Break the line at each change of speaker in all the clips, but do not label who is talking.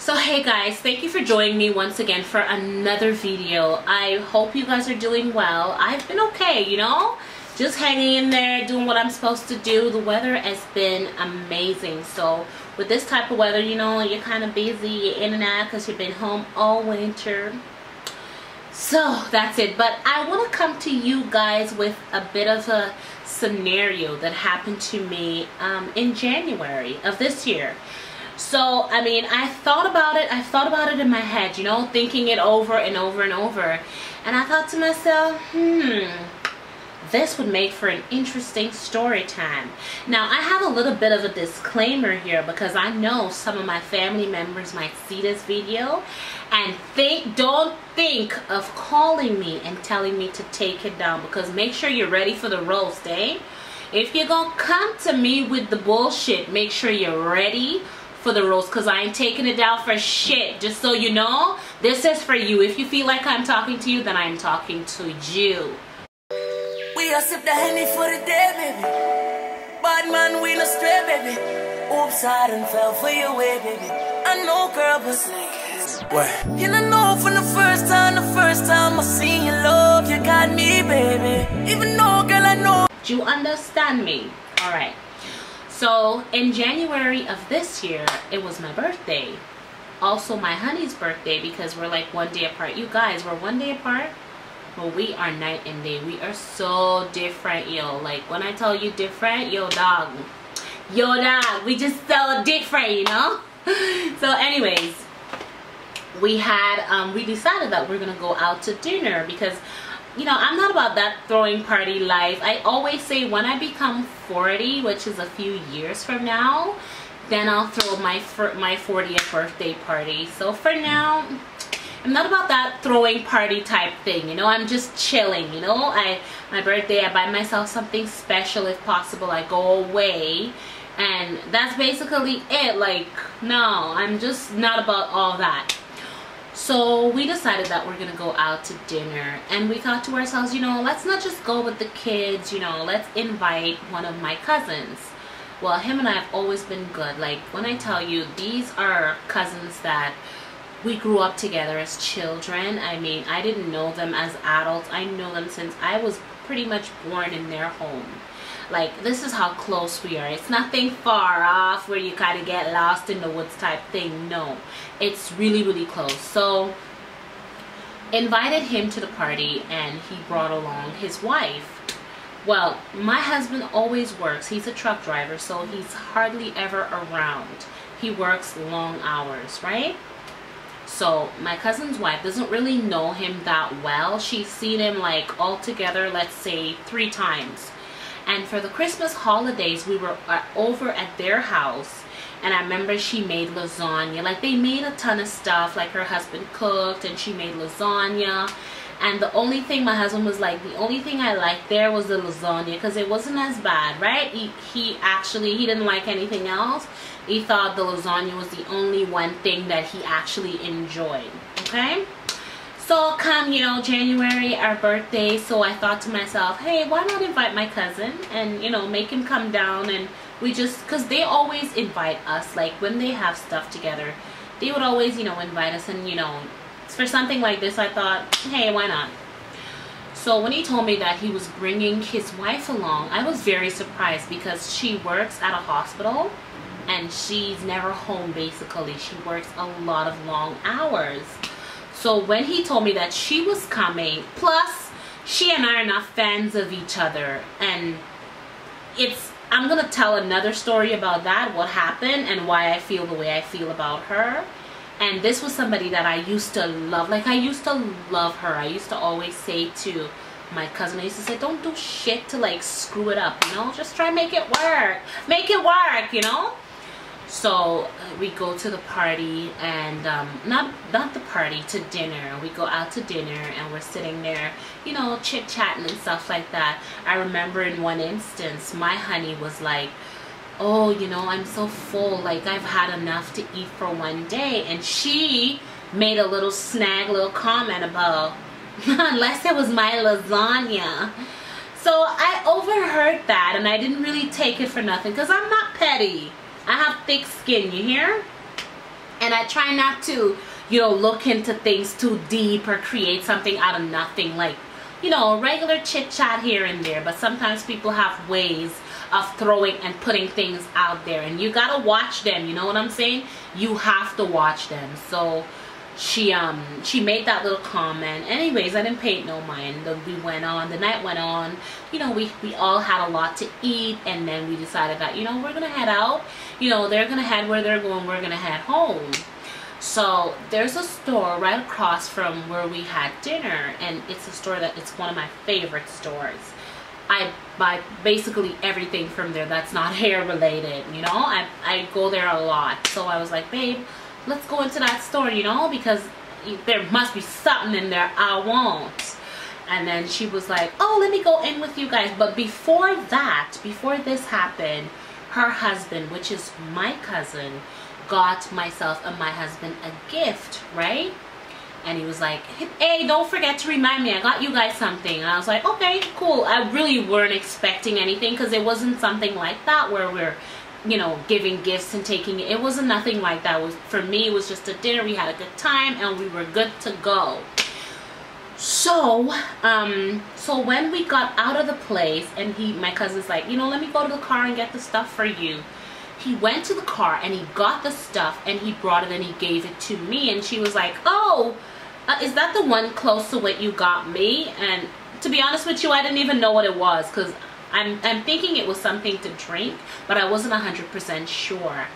So hey guys, thank you for joining me once again for another video. I hope you guys are doing well. I've been okay, you know, just hanging in there, doing what I'm supposed to do. The weather has been amazing. So with this type of weather, you know, you're kind of busy, you're in and out because you've been home all winter. So that's it. But I want to come to you guys with a bit of a scenario that happened to me in January of this year. So, I mean, I thought about it in my head, you know, thinking it over and over and over. And I thought to myself, this would make for an interesting story time. Now, I have a little bit of a disclaimer here because I know some of my family members might see this video and don't think of calling me and telling me to take it down, because make sure you're ready for the roast, eh? If you're gonna come to me with the bullshit, make sure you're ready for the roast, because I ain't taking it down for shit. Just so you know, this is for you. If you feel like I'm talking to you, then I'm talking to you.
We are sip the Henny for the day, baby. Bad man, we no stray, baby. Oops, I done fell for your way, baby. I know, girl, but what? You don't know from the first time I seen your love, you got me, baby. Even though, girl, I know.
Do you understand me? All right. So in January of this year, it was my birthday. Also my honey's birthday, because we're like 1 day apart. You guys, we're 1 day apart. Well, we are night and day. We are so different, yo. Like when I tell you different, yo dog, we just so different, you know. So anyways, we decided that we're gonna go out to dinner because, you know, I'm not about that throwing party life. I always say when I become 40, which is a few years from now, then I'll throw my 40th birthday party. So for now, I'm not about that throwing party type thing, you know. I'm just chilling, you know. My birthday, I buy myself something special if possible. I go away, and that's basically it. Like, no, I'm just not about all that. So we decided that we're gonna go out to dinner, and we thought to ourselves, you know, let's not just go with the kids, you know, let's invite one of my cousins. Well, him and I have always been good. Like, when I tell you, these are cousins that we grew up together as children. I mean, I didn't know them as adults. I know them since I was pretty much born in their home. Like, this is how close we are. It's nothing far off where you kind of get lost in the woods type thing. No, it's really, really close. So invited him to the party, and he brought along his wife. Well, my husband always works. He's a truck driver, so he's hardly ever around. He works long hours, right? So my cousin's wife doesn't really know him that well. She's seen him like altogether, let's say 3 times. And for the Christmas holidays, we were over at their house, and I remember she made lasagna. Like, they made a ton of stuff. Like, her husband cooked and she made lasagna. And the only thing my husband was like, the only thing I liked there was the lasagna, because it wasn't as bad, right? He didn't like anything else. He thought the lasagna was the only one thing that he actually enjoyed, okay? So come, you know, January, our birthday, so I thought to myself, hey, why not invite my cousin and, you know, make him come down, and we just, because they always invite us, like when they have stuff together, they would always, you know, invite us, and, you know, for something like this, I thought, hey, why not? So when he told me that he was bringing his wife along, I was very surprised, because she works at a hospital and she's never home basically. She works a lot of long hours. So when he told me that she was coming, plus she and I are not fans of each other, and I'm gonna tell another story about that, what happened and why I feel the way I feel about her. And this was somebody that I used to love. Like, I used to love her. I used to always say to my cousin, I used to say, don't do shit to like screw it up, you know, just try and make it work, you know. So we go to the party, and not the party, to dinner. We go out to dinner, and we're sitting there, you know, chit-chatting and stuff like that. I remember in one instance, my honey was like, oh, you know, I'm so full, like I've had enough to eat for 1 day. And she made a little comment about, unless it was my lasagna. So I overheard that, and I didn't really take it for nothing, because I'm not petty. I have thick skin, you hear? And I try not to, you know, look into things too deep or create something out of nothing, like, you know, regular chit chat here and there. But sometimes people have ways of throwing and putting things out there, and you gotta watch them, you know what I'm saying? You have to watch them. So she made that little comment. Anyways, I didn't pay it no mind. We went on, the night went on, you know, we all had a lot to eat, and then we decided that, you know, we're gonna head out, you know, they're gonna head where they're going, we're gonna head home. So there's a store right across from where we had dinner, and it's a store that, it's one of my favorite stores. I buy basically everything from there that's not hair related, you know. I go there a lot. So I was like, babe, let's go into that store, you know, because there must be something in there I want. And then she was like, oh, let me go in with you guys. But before that, before this happened, her husband, which is my cousin, got myself and my husband a gift, right? And he was like, hey, don't forget to remind me, I got you guys something. And I was like, okay, cool. I really weren't expecting anything, because it wasn't something like that where we're, you know, giving gifts and taking it. It wasn't nothing like that. It was, for me, it was just a dinner. We had a good time and we were good to go. So so when we got out of the place, and my cousin's like, you know, let me go to the car and get the stuff for you. He went to the car and he got the stuff and he brought it and he gave it to me. And she was like, oh, is that the one close to what you got me? And to be honest with you, I didn't even know what it was, because I'm thinking it was something to drink, but I wasn't 100% sure.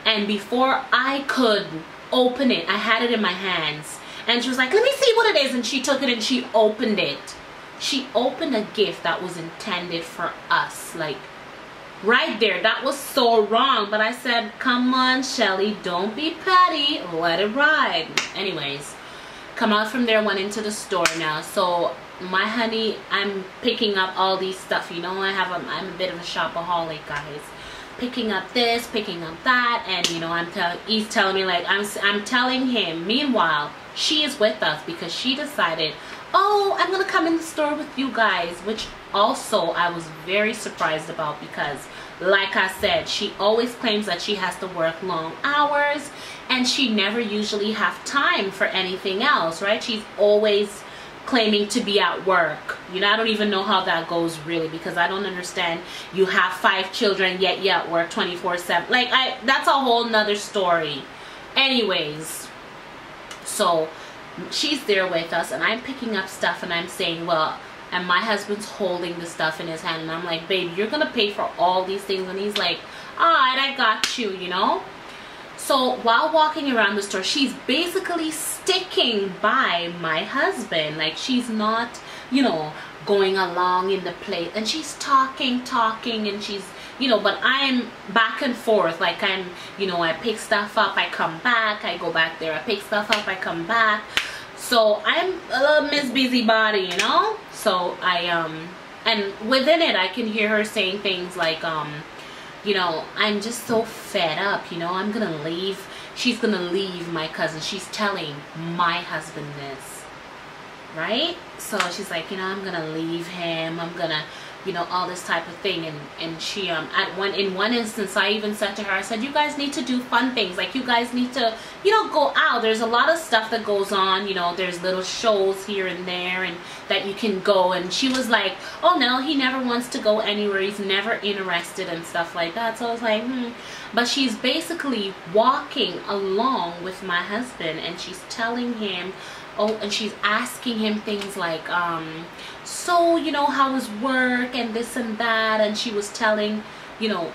And before I could open it, I had it in my hands, and she was like, let me see what it is. And she took it and she opened it. She opened a gift that was intended for us, like right there. That was so wrong. But I said, come on, Shelly, don't be petty, let it ride. Anyways, come out from there, went into the store now. So my honey, I'm picking up all these stuff, you know. I'm a bit of a shopaholic, guys. Picking up this, picking up that, and you know, he's telling me, like, I'm telling him. Meanwhile, she is with us because she decided, oh, I'm gonna come in the store with you guys, which also I was very surprised about, because like I said, she always claims that she has to work long hours and she never usually have time for anything else, right? She's always claiming to be at work. You know, I don't even know how that goes really, because I don't understand. You have 5 children yet you at work 24/7. Like, that's a whole nother story. Anyways, so she's there with us and I'm picking up stuff and I'm saying, well, and my husband's holding the stuff in his hand, and I'm like, babe, you're gonna pay for all these things. And he's like, alright, I got you, you know. So while walking around the store, she's basically sticking by my husband. Like, she's not, you know, going along in the place, and she's talking, and she's, you know, but I'm back and forth. Like, I'm, you know, I pick stuff up, I come back, I go back there, I pick stuff up, I come back. So I'm a little Miss Busybody, you know. So and within it, I can hear her saying things like, you know, I'm just so fed up, you know, I'm gonna leave. She's gonna leave my cousin. She's telling my husband this, right? So she's like, you know, I'm gonna leave him, I'm gonna, you know, all this type of thing. And she in one instance, I even said to her, I said, you guys need to do fun things. Like, you guys need to, you know, go out. There's a lot of stuff that goes on, you know, there's little shows here and there and that you can go. And she was like, oh no, he never wants to go anywhere, he's never interested and stuff like that. So I was like, But she's basically walking along with my husband, and she's telling him, oh, and she's asking him things like, so, you know, how was work and this and that. And she was telling, you know,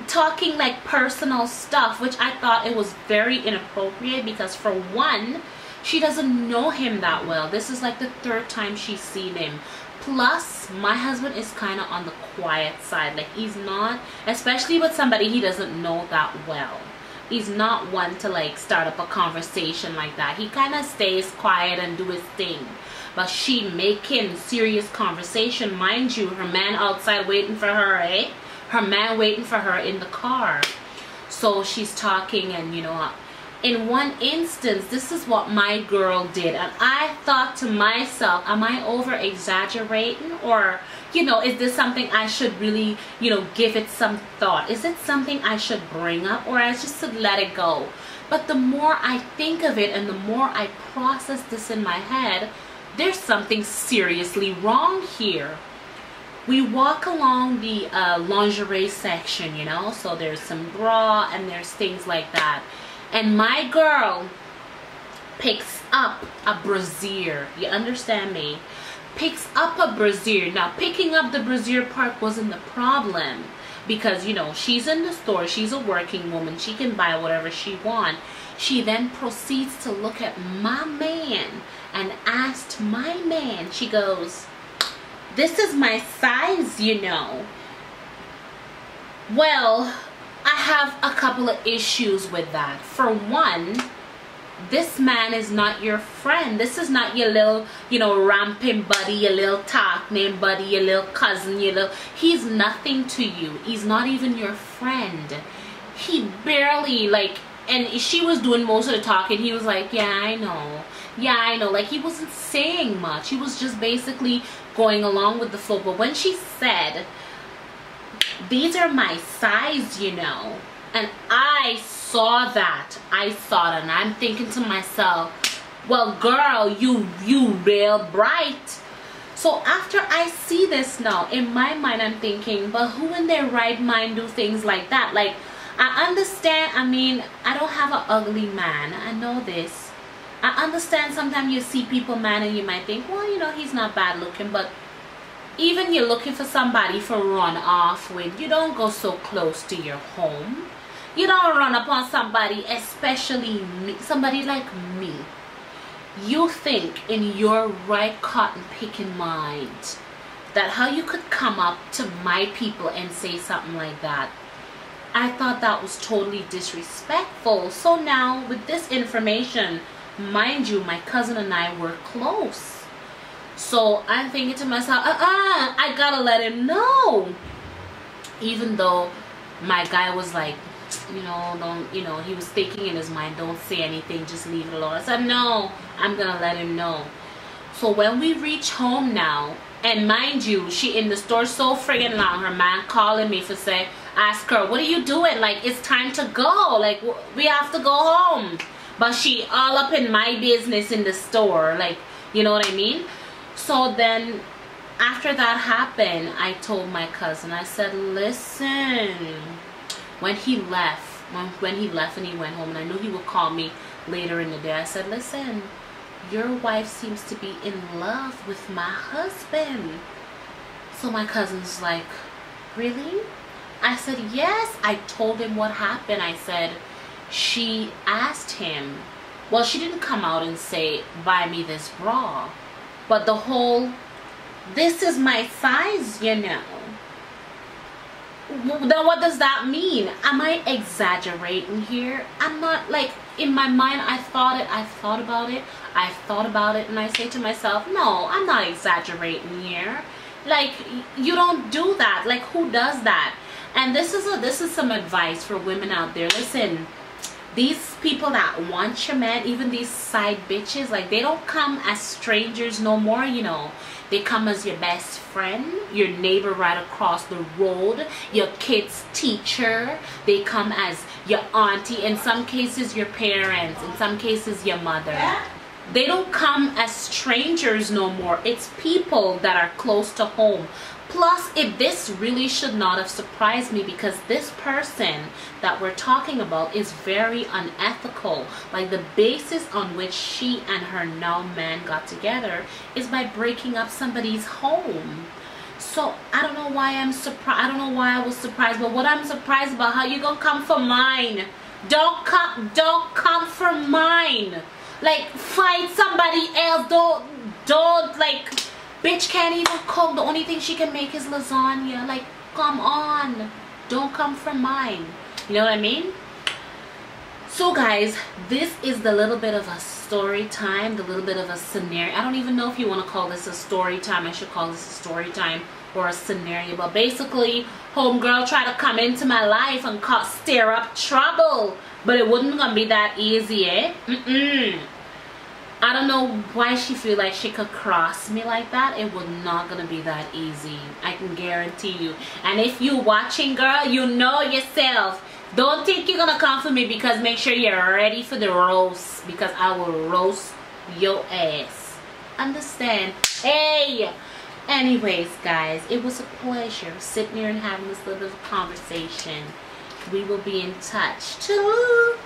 talking like personal stuff, which I thought it was very inappropriate, because for one, she doesn't know him that well. This is like the 3rd time she's seen him. Plus, my husband is kind of on the quiet side. Like, he's not, especially with somebody he doesn't know that well, he's not one to like start up a conversation like that. He kind of stays quiet and do his thing. But she making serious conversation. Mind you, her man outside waiting for her, eh? Her man waiting for her in the car. So she's talking, and you know, in one instance, this is what my girl did. And I thought to myself, am I over exaggerating? Or, you know, is this something I should really, you know, give it some thought? Is it something I should bring up, or I just should let it go? But the more I think of it and the more I process this in my head, there's something seriously wrong here. We walk along the lingerie section, you know, so there's some bra and there's things like that. And my girl picks up a brassiere. You understand me? Picks up a brassiere. Now, picking up the brassiere part wasn't the problem, because, you know, she's in the store, she's a working woman, she can buy whatever she wants. She then proceeds to look at my man and asked my man, she goes, "This is my size, you know." Well, I have a couple of issues with that. For one, this man is not your friend. This is not your little, you know, ramping buddy, your little talk name buddy, your little cousin, your little... He's nothing to you. He's not even your friend. He barely, like... And she was doing most of the talking. He was like, yeah, I know. Yeah, I know. Like, he wasn't saying much. He was just basically going along with the flow. But when she said, "These are my size, you know," and I saw that, and I'm thinking to myself, well, girl, you real bright. So after I see this now, in my mind, I'm thinking, but who in their right mind do things like that? Like, I understand, I mean, I don't have an ugly man. I know this. I understand sometimes you see people, man, and you might think, well, you know, he's not bad looking, but even you're looking for somebody for run off with, you don't go so close to your home. You don't run upon somebody, especially me, somebody like me. You think in your right cotton picking mind that how you could come up to my people and say something like that. I thought that was totally disrespectful. So now with this information, mind you, my cousin and I were close. So I'm thinking to myself, I gotta let him know. Even though my guy was like, you know, don't, you know, he was thinking in his mind, don't say anything, just leave it alone. I said, no, I'm gonna let him know. So when we reach home now, and mind you, she in the store so friggin' long, her man calling me for say, ask her, what are you doing? Like, it's time to go. Like, we have to go home. But she all up in my business in the store. Like, you know what I mean? So then, after that happened, I told my cousin, I said, listen, when he left and he went home, and I knew he would call me later in the day, I said, listen, your wife seems to be in love with my husband. So my cousin's like, really? I said, yes. I told him what happened. I said, she asked him, well, she didn't come out and say, buy me this bra, but the whole, this is my size, you know. Then what does that mean? Am I exaggerating here? I'm not. Like, in my mind, I thought about it, and I say to myself, no, I'm not exaggerating here. Like, you don't do that. Like, who does that? And this is some advice for women out there. Listen, these people that want your man, even these side bitches, like, they don't come as strangers no more, you know. They come as your best friend, your neighbor right across the road, your kid's teacher. They come as your auntie, in some cases your parents, in some cases your mother. They don't come as strangers no more. It's people that are close to home. Plus, this really should not have surprised me, because this person that we're talking about is very unethical. Like, the basis on which she and her now man got together is by breaking up somebody's home. So I don't know why I'm surprised. I don't know why I was surprised, but what I'm surprised about, how you gonna come for mine? Don't come for mine. Like, find somebody else. Don't like, bitch can't even cook. The only thing she can make is lasagna. Like, come on. Don't come from mine. You know what I mean? So guys, this is the little bit of a story time, the little bit of a scenario. I don't even know if you want to call this a story time. I should call this a story time or a scenario. But basically, homegirl tried to come into my life and stir up trouble. But it wasn't gonna be that easy, eh? I don't know why she feel like she could cross me like that. It was not gonna be that easy. I can guarantee you. And if you watching, girl, you know yourself. Don't think you're gonna come for me, because make sure you're ready for the roast, because I will roast your ass. Understand? Hey! Anyways, guys, it was a pleasure sitting here and having this little bit of conversation. We will be in touch. Toodaloo!